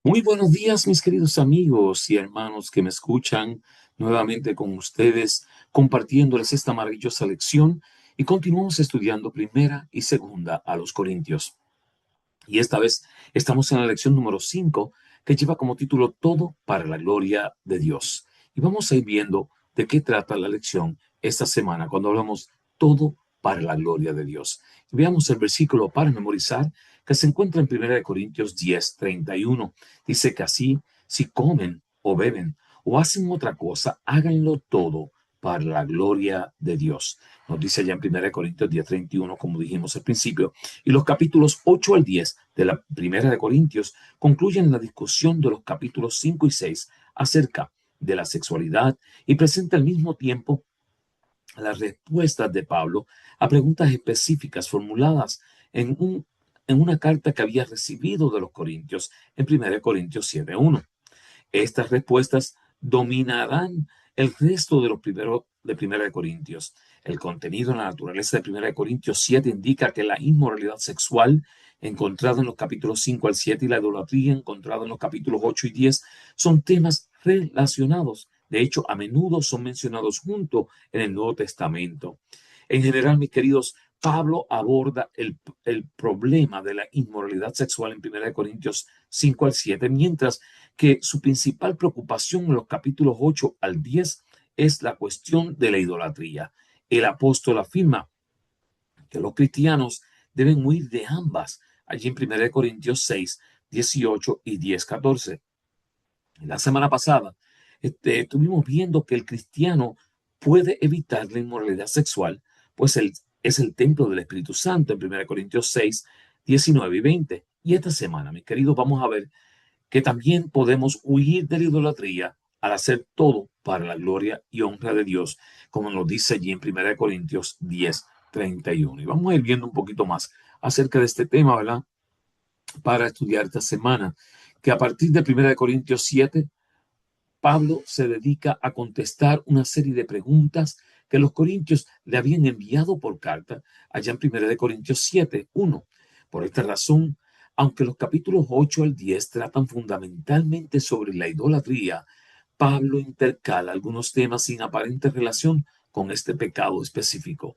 Muy buenos días, mis queridos amigos y hermanos que me escuchan nuevamente con ustedes, compartiéndoles esta maravillosa lección y continuamos estudiando primera y segunda a los Corintios. Y esta vez estamos en la lección número 5 que lleva como título Todo para la gloria de Dios. Y vamos a ir viendo de qué trata la lección esta semana cuando hablamos todo para la gloria de Dios. Y veamos el versículo para memorizar que se encuentra en 1 Corintios 10:31. Dice que así, si comen o beben o hacen otra cosa, háganlo todo para la gloria de Dios. Nos dice allá en 1 Corintios 10:31, como dijimos al principio. Y los capítulos 8 al 10 de la Primera de Corintios concluyen la discusión de los capítulos 5 y 6 acerca de la sexualidad y presenta al mismo tiempo las respuestas de Pablo a preguntas específicas formuladas en una carta que había recibido de los Corintios en 1 Corintios 7:1. Estas respuestas dominarán el resto de los primeros de Primera de Corintios. El contenido en la naturaleza de Primera de Corintios 7 indica que la inmoralidad sexual encontrada en los capítulos 5 al 7 y la idolatría encontrada en los capítulos 8 y 10 son temas relacionados. De hecho, a menudo son mencionados juntos en el Nuevo Testamento. En general, mis queridos, Pablo aborda el problema de la inmoralidad sexual en 1 Corintios 5 al 7, mientras que su principal preocupación en los capítulos 8 al 10 es la cuestión de la idolatría. El apóstol afirma que los cristianos deben huir de ambas, allí en 1 Corintios 6:18 y 10:14. La semana pasada estuvimos viendo que el cristiano puede evitar la inmoralidad sexual, pues es el templo del Espíritu Santo en 1 Corintios 6:19 y 20. Y esta semana, mis queridos, vamos a ver que también podemos huir de la idolatría al hacer todo para la gloria y honra de Dios, como nos dice allí en 1 Corintios 10:31. Y vamos a ir viendo un poquito más acerca de este tema, ¿verdad? Para estudiar esta semana, que a partir de 1 Corintios 7, Pablo se dedica a contestar una serie de preguntas que los corintios le habían enviado por carta allá en 1 Corintios 7:1. Por esta razón, aunque los capítulos 8 al 10 tratan fundamentalmente sobre la idolatría, Pablo intercala algunos temas sin aparente relación con este pecado específico.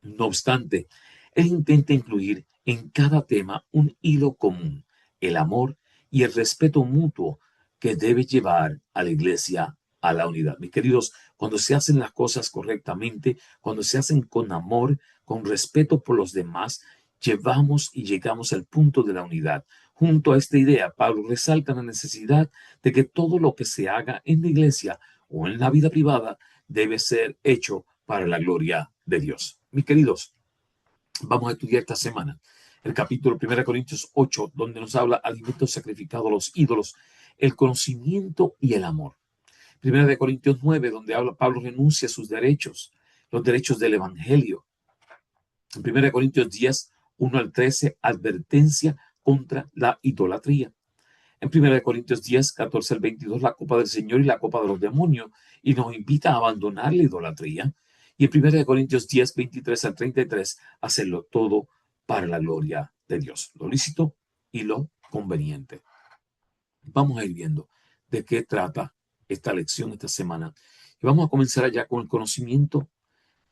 No obstante, él intenta incluir en cada tema un hilo común: el amor y el respeto mutuo que debe llevar a la iglesia a la unidad. Mis queridos, cuando se hacen las cosas correctamente, cuando se hacen con amor, con respeto por los demás, llevamos y llegamos al punto de la unidad. Junto a esta idea, Pablo resalta la necesidad de que todo lo que se haga en la iglesia o en la vida privada debe ser hecho para la gloria de Dios. Mis queridos, vamos a estudiar esta semana el capítulo 1 Corintios 8, donde nos habla alimentos sacrificados a los ídolos, el conocimiento y el amor. 1 Corintios 9, donde habla Pablo renuncia a sus derechos, los derechos del evangelio. En 1 Corintios 10, 1 al 13, advertencia contra la idolatría. En 1 Corintios 10, 14 al 22, la copa del Señor y la copa de los demonios, y nos invita a abandonar la idolatría. Y en 1 Corintios 10, 23 al 33, hacerlo todo para la gloria de Dios, lo lícito y lo conveniente. Vamos a ir viendo de qué trata esta lección esta semana. Y vamos a comenzar allá con el conocimiento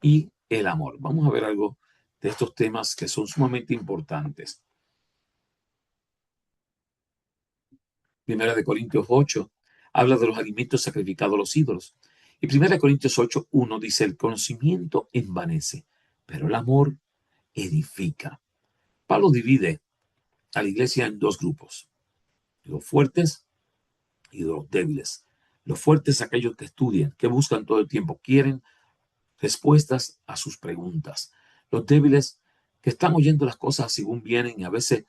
y el amor. Vamos a ver algo de estos temas que son sumamente importantes. 1 Corintios 8 habla de los alimentos sacrificados a los ídolos. Y 1 Corintios 8:1 dice: el conocimiento envanece, pero el amor edifica. Pablo divide a la iglesia en dos grupos: los fuertes y los débiles. Los fuertes, aquellos que estudian, que buscan todo el tiempo, quieren respuestas a sus preguntas. Los débiles, que están oyendo las cosas según vienen y a veces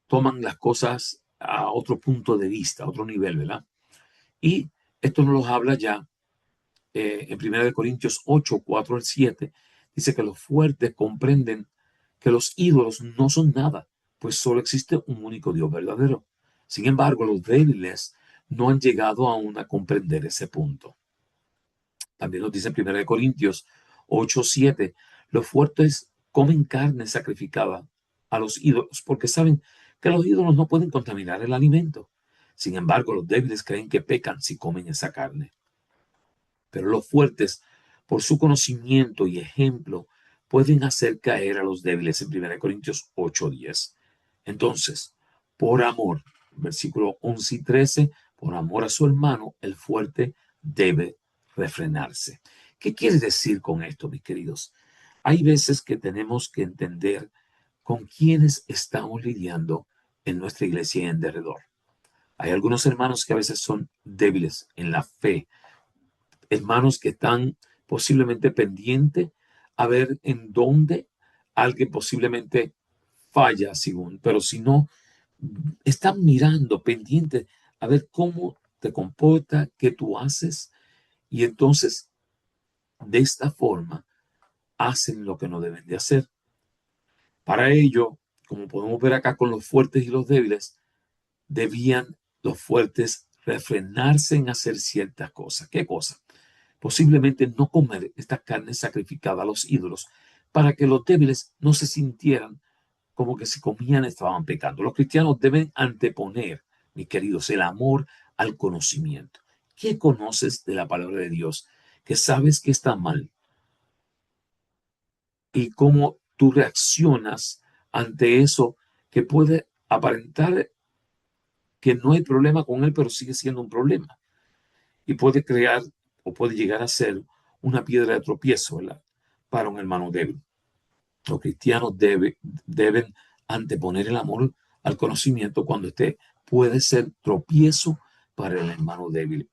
toman las cosas a otro punto de vista, a otro nivel, ¿verdad? Y esto nos lo habla ya en 1 Corintios 8, 4 al 7. Dice que los fuertes comprenden que los ídolos no son nada, pues solo existe un único Dios verdadero. Sin embargo, los débiles no han llegado aún a comprender ese punto. También nos dice en 1 Corintios 8, 7, los fuertes comen carne sacrificada a los ídolos porque saben que los ídolos no pueden contaminar el alimento. Sin embargo, los débiles creen que pecan si comen esa carne. Pero los fuertes, por su conocimiento y ejemplo, pueden hacer caer a los débiles en 1 Corintios 8:10. Entonces, por amor, versículo 11 y 13, por amor a su hermano, el fuerte debe refrenarse. ¿Qué quiere decir con esto, mis queridos? Hay veces que tenemos que entender con quiénes estamos lidiando en nuestra iglesia y en derredor. Hay algunos hermanos que a veces son débiles en la fe, hermanos que están posiblemente pendientes a ver en dónde alguien posiblemente falla, según, pero si no, están mirando pendientes a ver cómo te comporta, qué tú haces, y entonces de esta forma hacen lo que no deben de hacer. Para ello, como podemos ver acá con los fuertes y los débiles, debían los fuertes refrenarse en hacer ciertas cosas. ¿Qué cosa? Posiblemente no comer esta carne sacrificada a los ídolos, para que los débiles no se sintieran como que si comían estaban pecando. Los cristianos deben anteponer, mis queridos, el amor al conocimiento. ¿Qué conoces de la palabra de Dios? Que sabes que está mal y cómo tú reaccionas ante eso que puede aparentar que no hay problema con él, pero sigue siendo un problema y puede crear o puede llegar a ser una piedra de tropiezo, ¿verdad?, para un hermano débil. Los cristianos deben anteponer el amor al conocimiento cuando este puede ser tropiezo para el hermano débil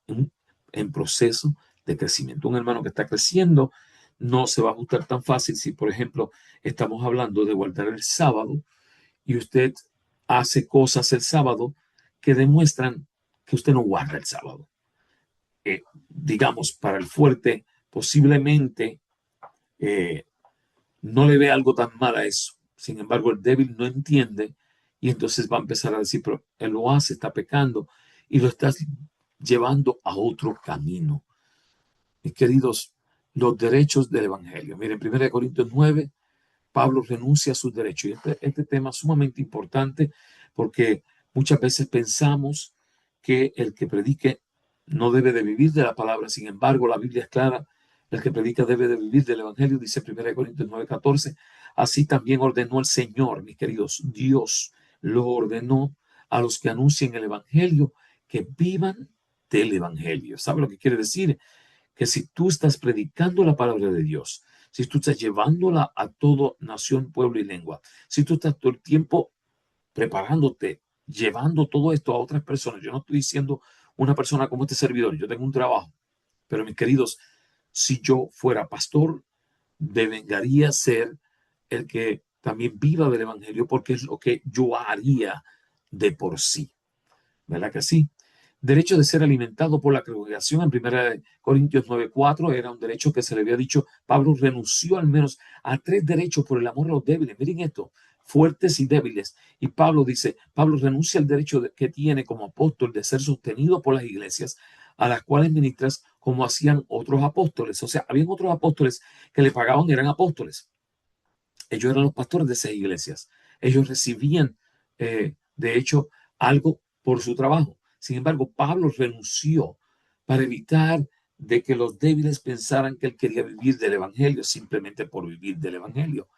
en proceso de crecimiento. Un hermano que está creciendo no se va a ajustar tan fácil si, por ejemplo, estamos hablando de guardar el sábado y usted hace cosas el sábado que demuestran que usted no guarda el sábado. Digamos, para el fuerte, posiblemente no le ve algo tan mal a eso. Sin embargo, el débil no entiende y entonces va a empezar a decir, pero él lo hace, está pecando y lo estás llevando a otro camino. Mis queridos, los derechos del Evangelio. Miren, 1 Corintios 9, Pablo renuncia a sus derechos. Y este tema es sumamente importante porque muchas veces pensamos que el que predique no debe de vivir de la palabra. Sin embargo, la Biblia es clara. El que predica debe de vivir del Evangelio, dice 1 Corintios 9:14. Así también ordenó el Señor, mis queridos. Dios lo ordenó a los que anuncien el Evangelio que vivan del Evangelio. ¿Sabe lo que quiere decir? Que si tú estás predicando la palabra de Dios, si tú estás llevándola a toda nación, pueblo y lengua, si tú estás todo el tiempo preparándote, llevando todo esto a otras personas, yo no estoy diciendo una persona como este servidor, yo tengo un trabajo, pero mis queridos, si yo fuera pastor, debería ser el que también viva del evangelio, porque es lo que yo haría de por sí. ¿Verdad que sí? Derecho de ser alimentado por la congregación en 1 Corintios 9:4 era un derecho que se le había dicho. Pablo renunció al menos a 3 derechos por el amor a los débiles. Miren esto, fuertes y débiles. Y Pablo dice, Pablo renuncia al derecho que tiene como apóstol de ser sostenido por las iglesias a las cuales ministras como hacían otros apóstoles. O sea, habían otros apóstoles que le pagaban, eran apóstoles. Ellos eran los pastores de esas iglesias. Ellos recibían, de hecho, algo por su trabajo. Sin embargo, Pablo renunció para evitar de que los débiles pensaran que él quería vivir del evangelio simplemente por vivir del evangelio.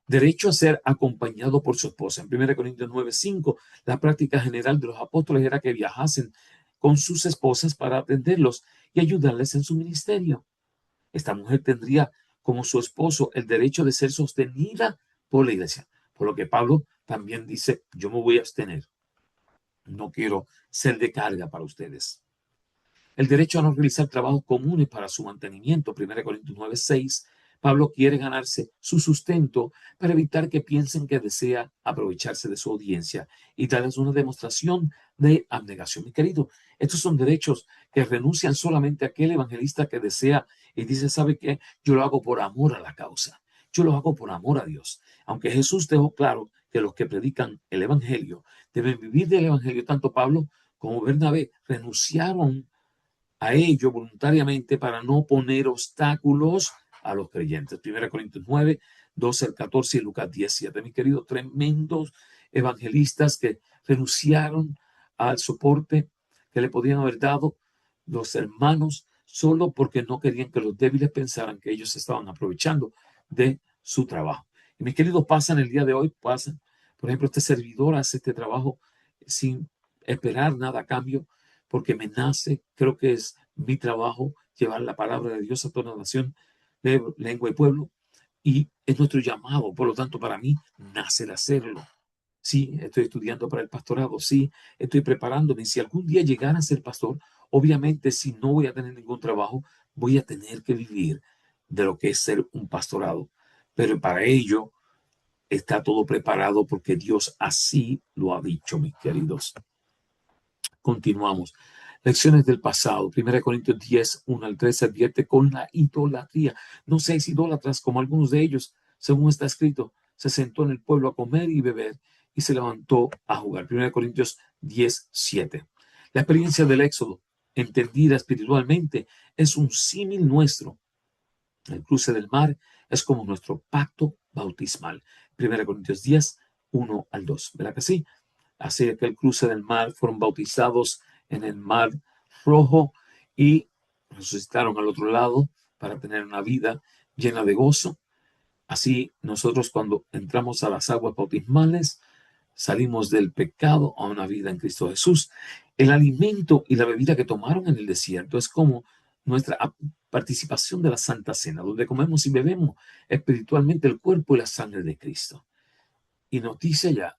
Derecho a ser acompañado por su esposa. En 1 Corintios 9:5, la práctica general de los apóstoles era que viajasen con sus esposas para atenderlos y ayudarles en su ministerio. Esta mujer tendría como su esposo el derecho de ser sostenida por la iglesia. Por lo que Pablo también dice, yo me voy a abstener. No quiero ser de carga para ustedes. El derecho a no realizar trabajos comunes para su mantenimiento. 1 Corintios 9:6. Pablo quiere ganarse su sustento para evitar que piensen que desea aprovecharse de su audiencia y darles una demostración de abnegación. Mi querido, estos son derechos que renuncian solamente a aquel evangelista que desea y dice, ¿sabe qué? Yo lo hago por amor a la causa. Yo lo hago por amor a Dios. Aunque Jesús dejó claro que los que predican el evangelio deben vivir del evangelio, tanto Pablo como Bernabé renunciaron a ello voluntariamente para no poner obstáculos a los creyentes. 1 Corintios 9, 12 al 14 y Lucas 17. Mi querido, tremendos evangelistas que renunciaron al soporte que le podían haber dado los hermanos solo porque no querían que los débiles pensaran que ellos estaban aprovechando de su trabajo. Y mis queridos, pasan el día de hoy, pasan. Por ejemplo, este servidor hace este trabajo sin esperar nada a cambio, porque me nace, creo que es mi trabajo llevar la palabra de Dios a toda nación, de lengua y pueblo, y es nuestro llamado. Por lo tanto, para mí nace el hacerlo. Sí, estoy estudiando para el pastorado, sí, estoy preparándome. Si algún día llegara a ser pastor, obviamente si no voy a tener ningún trabajo, voy a tener que vivir de lo que es ser un pastorado. Pero para ello está todo preparado porque Dios así lo ha dicho, mis queridos. Continuamos. Lecciones del pasado. 1 Corintios 10, 1 al 3 se advierte con la idolatría. No seáis idólatras como algunos de ellos, según está escrito. Se sentó en el pueblo a comer y beber y se levantó a jugar. 1 Corintios 10, 7. La experiencia del Éxodo, entendida espiritualmente, es un símil nuestro. El cruce del mar es como nuestro pacto bautismal. 1 Corintios 10, 1 al 2. ¿Verdad que sí? Así que el cruce del mar fueron bautizados en el mar Rojo y resucitaron al otro lado para tener una vida llena de gozo. Así nosotros cuando entramos a las aguas bautismales salimos del pecado a una vida en Cristo Jesús. El alimento y la bebida que tomaron en el desierto es como nuestra participación de la Santa Cena, donde comemos y bebemos espiritualmente el cuerpo y la sangre de Cristo. Y nos dice ya,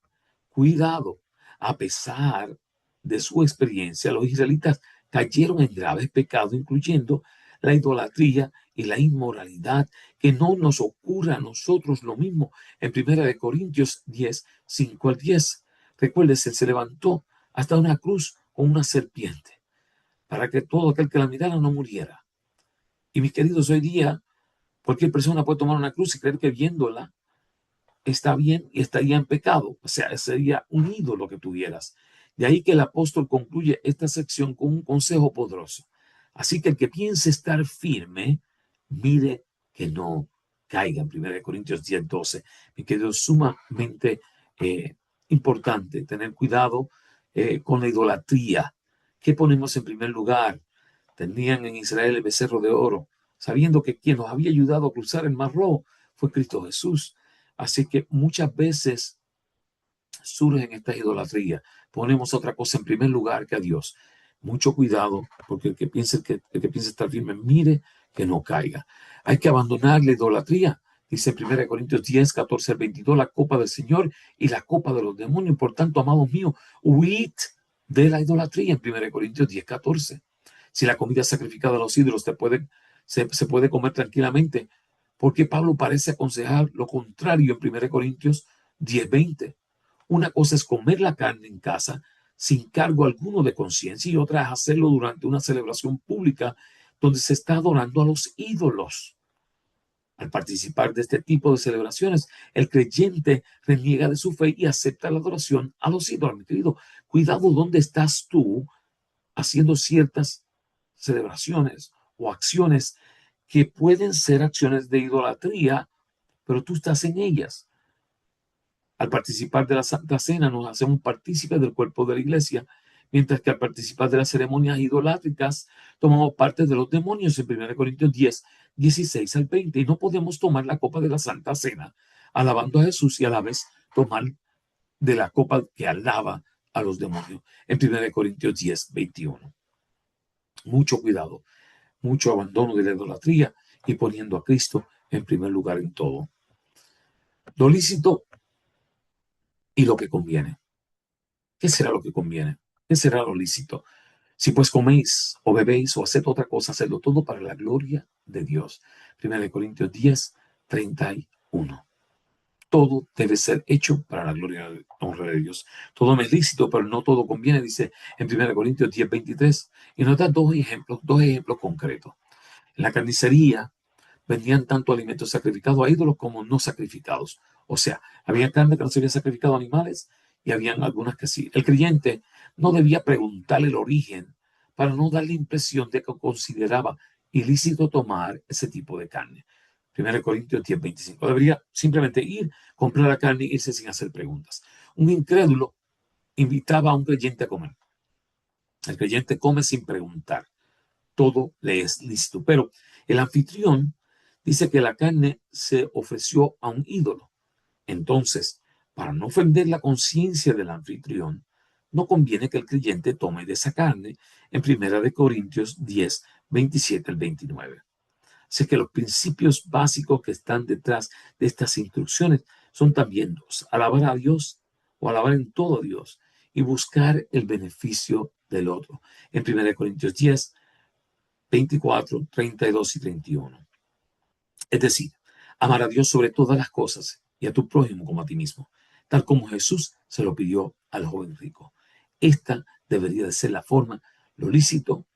cuidado, a pesar de su experiencia, los israelitas cayeron en graves pecados, incluyendo la idolatría y la inmoralidad, que no nos ocurra a nosotros lo mismo. En 1 Corintios 10, 5 al 10, recuérdese, se levantó hasta una cruz con una serpiente, para que todo aquel que la mirara no muriera. Y mis queridos, hoy día, cualquier persona puede tomar una cruz y creer que viéndola está bien y estaría en pecado. O sea, sería un ídolo que tuvieras. De ahí que el apóstol concluye esta sección con un consejo poderoso. Así que el que piense estar firme, mire que no caiga. En 1 Corintios 10, 12. Me quedó sumamente importante tener cuidado con la idolatría. ¿Qué ponemos en primer lugar? Tenían en Israel el becerro de oro, sabiendo que quien nos había ayudado a cruzar el Mar Rojo fue Cristo Jesús. Así que muchas veces surgen estas idolatrías. Ponemos otra cosa en primer lugar que a Dios. Mucho cuidado, porque el que piense estar firme, mire que no caiga. Hay que abandonar la idolatría. Dice 1 Corintios 10, 14 al 22, la copa del Señor y la copa de los demonios. Por tanto, amados míos, huid de la idolatría en 1 Corintios 10, 14. Si la comida sacrificada a los ídolos se puede comer tranquilamente, porque Pablo parece aconsejar lo contrario en 1 Corintios 10:20. Una cosa es comer la carne en casa sin cargo alguno de conciencia y otra es hacerlo durante una celebración pública donde se está adorando a los ídolos. Al participar de este tipo de celebraciones, el creyente reniega de su fe y acepta la adoración a los ídolos. Mi querido, cuidado dónde estás tú haciendo ciertas celebraciones o acciones que pueden ser acciones de idolatría, pero tú estás en ellas. Al participar de la Santa Cena nos hacemos partícipes del cuerpo de la iglesia, mientras que al participar de las ceremonias idolátricas tomamos parte de los demonios en 1 Corintios 10, 16 al 20, y no podemos tomar la copa de la Santa Cena alabando a Jesús y a la vez tomar de la copa que alaba a los demonios en 1 Corintios 10, 21. Mucho cuidado, mucho abandono de la idolatría y poniendo a Cristo en primer lugar en todo. Lo lícito y lo que conviene. ¿Qué será lo que conviene? ¿Qué será lo lícito? Si pues coméis o bebéis o haced otra cosa, hacedlo todo para la gloria de Dios. 1 Corintios 10, 31. Todo debe ser hecho para la gloria y honra de Dios. Todo me es lícito, pero no todo conviene, dice en 1 Corintios 10, 23. Y nos da dos ejemplos concretos. En la carnicería vendían tanto alimentos sacrificados a ídolos como no sacrificados. O sea, había carne que no se había sacrificado a animales y habían algunas que sí. El creyente no debía preguntarle el origen para no dar la impresión de que consideraba ilícito tomar ese tipo de carne. 1 Corintios 10, 25. Debería simplemente ir, comprar la carne e irse sin hacer preguntas. Un incrédulo invitaba a un creyente a comer. El creyente come sin preguntar. Todo le es lícito. Pero el anfitrión dice que la carne se ofreció a un ídolo. Entonces, para no ofender la conciencia del anfitrión, no conviene que el creyente tome de esa carne en 1 Corintios 10, 27 al 29. Así que los principios básicos que están detrás de estas instrucciones son también dos: alabar a Dios o alabar en todo a Dios y buscar el beneficio del otro. En 1 Corintios 10, 24, 32 y 31. Es decir, amar a Dios sobre todas las cosas y a tu prójimo como a ti mismo, tal como Jesús se lo pidió al joven rico. Esta debería de ser la forma, lo lícito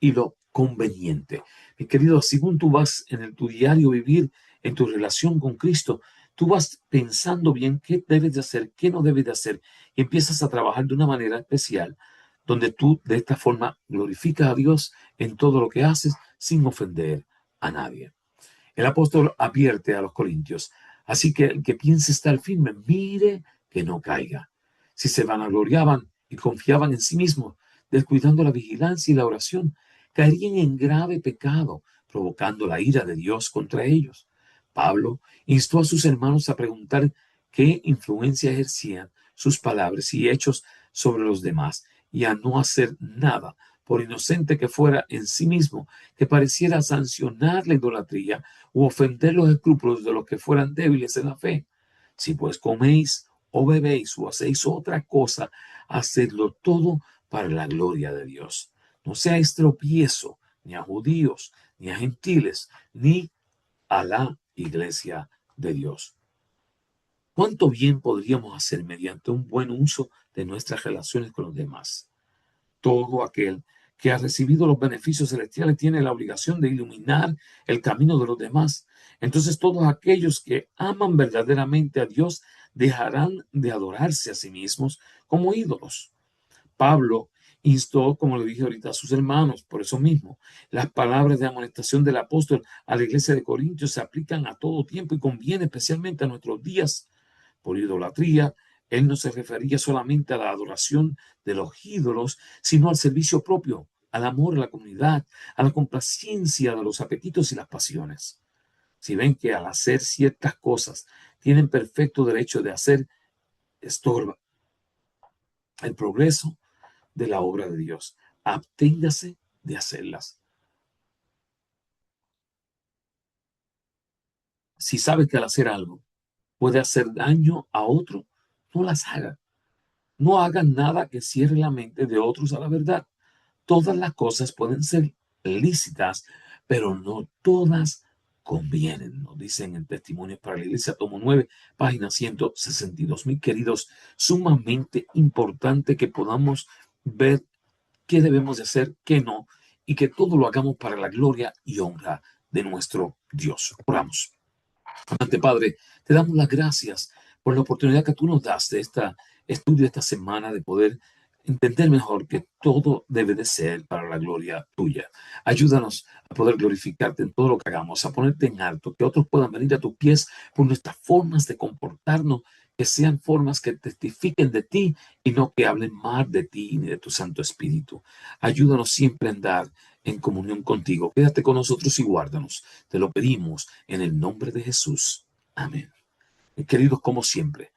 y lo conveniente. Mi querido, según tú vas en tu diario vivir, en tu relación con Cristo, tú vas pensando bien qué debes de hacer, qué no debes de hacer, y empiezas a trabajar de una manera especial, donde tú de esta forma glorificas a Dios en todo lo que haces sin ofender a nadie. El apóstol advierte a los corintios: así que el que piense estar firme, mire que no caiga. Si se vanagloriaban y confiaban en sí mismos, descuidando la vigilancia y la oración, caerían en grave pecado, provocando la ira de Dios contra ellos. Pablo instó a sus hermanos a preguntar qué influencia ejercían sus palabras y hechos sobre los demás, y a no hacer nada, por inocente que fuera en sí mismo, que pareciera sancionar la idolatría u ofender los escrúpulos de los que fueran débiles en la fe. Si pues coméis o bebéis o hacéis otra cosa, hacedlo todo para la gloria de Dios. No seáis tropiezo ni a judíos, ni a gentiles, ni a la iglesia de Dios. ¿Cuánto bien podríamos hacer mediante un buen uso de nuestras relaciones con los demás? Todo aquel que ha recibido los beneficios celestiales tiene la obligación de iluminar el camino de los demás. Entonces todos aquellos que aman verdaderamente a Dios dejarán de adorarse a sí mismos como ídolos. Pablo instó, como le dije ahorita, a sus hermanos. Por eso mismo, las palabras de amonestación del apóstol a la iglesia de Corintios se aplican a todo tiempo y conviene especialmente a nuestros días. Por idolatría, él no se refería solamente a la adoración de los ídolos, sino al servicio propio, al amor a la comunidad, a la complacencia de los apetitos y las pasiones. Si ven que al hacer ciertas cosas tienen perfecto derecho de hacer, estorba el progreso de la obra de Dios. Absténgase de hacerlas. Si sabe que al hacer algo puede hacer daño a otro, no las haga. No hagan nada que cierre la mente de otros a la verdad. Todas las cosas pueden ser lícitas, pero no todas convienen, nos dicen en Testimonios para la Iglesia, tomo 9, página 162. Mis queridos, sumamente importante que podamos ver qué debemos de hacer, qué no, y que todo lo hagamos para la gloria y honra de nuestro Dios. Oramos. Amante Padre, te damos las gracias por la oportunidad que tú nos das de este estudio esta semana, de poder entender mejor que todo debe de ser para la gloria tuya. Ayúdanos a poder glorificarte en todo lo que hagamos, a ponerte en alto, que otros puedan venir a tus pies por nuestras formas de comportarnos, que sean formas que testifiquen de ti y no que hablen mal de ti ni de tu Santo Espíritu. Ayúdanos siempre a andar en comunión contigo. Quédate con nosotros y guárdanos. Te lo pedimos en el nombre de Jesús. Amén. Queridos, como siempre,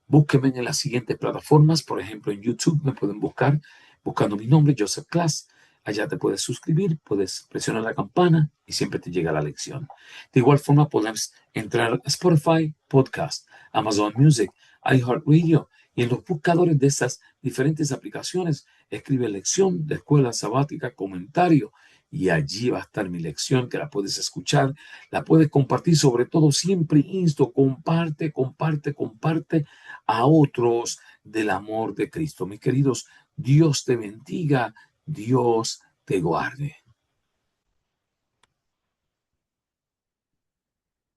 búsquenme en las siguientes plataformas. Por ejemplo, en YouTube me pueden buscar buscando mi nombre, Joseph Class. Allá te puedes suscribir, puedes presionar la campana y siempre te llega la lección. De igual forma, puedes entrar a Spotify, Podcast, Amazon Music, iHeartRadio, y en los buscadores de esas diferentes aplicaciones escribe lección de escuela sabática, comentario, y allí va a estar mi lección, que la puedes escuchar, la puedes compartir. Sobre todo, siempre insto, comparte, comparte, comparte a otros del amor de Cristo. Mis queridos, Dios te bendiga, Dios te guarde.